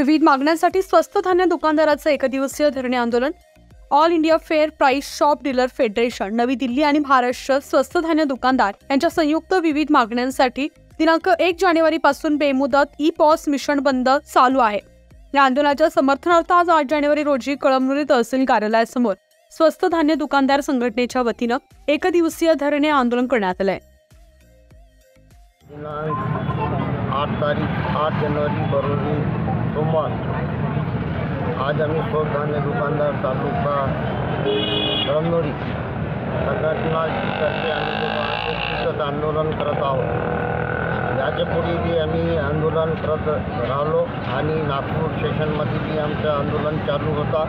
विविध मागण्यांसाठी स्वस्त धान्य दुकानदारांचं एकदिवसीय धरणे आंदोलन। All India fair price shop dealer federation, नवी दिल्ली आणि महाराष्ट्र स्वस्त धान्य दुकानदार यांच्या संयुक्त विविध मागण्यांसाठी दिनांक 1 जानेवारीपासून बेमुदत ई-पॉस मिश्रण बंद चालू आहे। या आंदोलनाच्या समर्थनार्थ आज 8 जानेवारी रोजी कळमनुरी तहसील कार्यालयासमोर स्वस्त धान्य दुकानदार संघटनेच्या वतीनं एकदिवसीय धरणे आंदोलन करण्यात आले। 8 जनवरी बरोरी सोमवार आज आम्ही स्वस्त धान्य दुकानदार तालुका कळमनुरी संघटनातर्फे आम्ही आंदोलन करत आहोत। याच्या पुढे बी आम्ही आंदोलन करत राहिलो आणि नागपूर स्टेशनमध्ये बी आमचं आंदोलन चालू होता।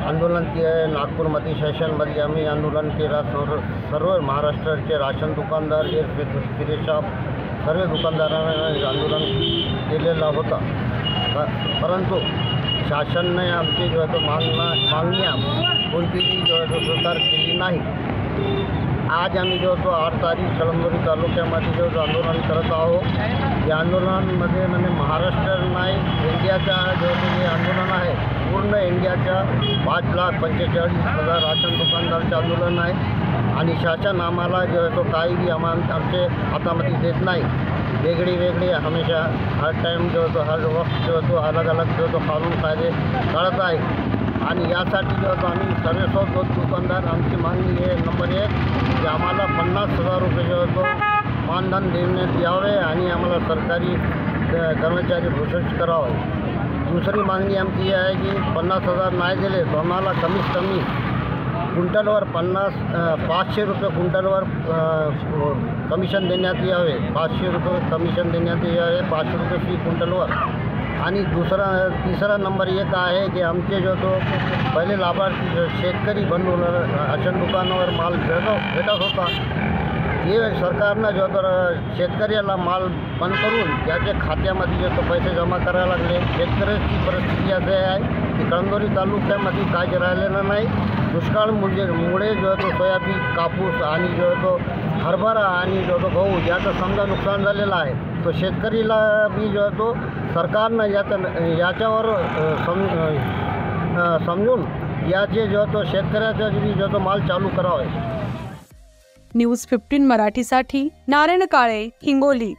आंदोलन नागपूरमध्ये स्टेशनमध्ये आम्ही आंदोलन केलं। सर्व महाराष्ट्राचे राशन दुकानदार फिरे शॉप सर्व दुकानदारांना आंदोलन केलेलं होतं, परंतु शासनाने आमची जो आहे मागण्या कोणतीही जो आहे स्वीकार केली नाही। आज आम्ही जो 8 तारीख कळमनुरी तालुक्यामध्ये जो आंदोलन करत आहोत। या आंदोलनामध्ये म्हणजे महाराष्ट्र नाही, इंडियाचा जो हे आंदोलन आहे, पूर्ण इंडियाच्या 5,45,000 राशन दुकानदारचे आंदोलन आहे आणि शासन आम्हाला जो आहे तो काहीही आमचे हातामध्ये देत नाही। वेगळी हमेशा हर टाइम जो तो हर वक्त जो तो अलग अलग जो तो कानून कायदे काढत आहे आणि यासाठी जो तो आम्ही सर्व दुकानदार आमची मागणी आहे नंबर 1 की आम्हाला 50,000 रुपये जो तो मानधन देण्यात यावे आणि आम्हाला सरकारी कर्मचारी घोषित करावे। दुसरी मागणी आमची ही आहे की 50,000 नाही दिले तर आम्हाला कमीत कमी क्विंटलवर 500 रुपये क्विंटलवर कमिशन देण्यात यावे। 500 रुपये कमिशन देण्यात यावे, 500 रुपये फी क्विंटलवर। आणि तिसरा नंबर एक आहे की आमचे जो तो पहिले लाभार्थी शेतकरी बनवून राशन दुकानावर माल भेटत होता, हे सरकारनं जो तर शेतकऱ्याला माल बंद करून त्याच्या खात्यामध्ये जो तो पैसे जमा करायला लागले। शेतकऱ्याची परिस्थिती अशी आहे की कळमनुरी तालुक्यामध्ये काहीच राहिलेलं नाही। दुष्काळमुळे जो तो सोयाबीन, कापूस आणि जो तो हरभरा आणि जो तो गहू याचं समजा नुकसान झालेलं आहे। तो शेतकरीला बी जो तो सरकारनं याच्यावर समजून याचे जो तो शेतकऱ्याचा बी जो तो माल चालू करावा। न्यूज 15 मराठीसाठी नारायण काळे, हिंगोली।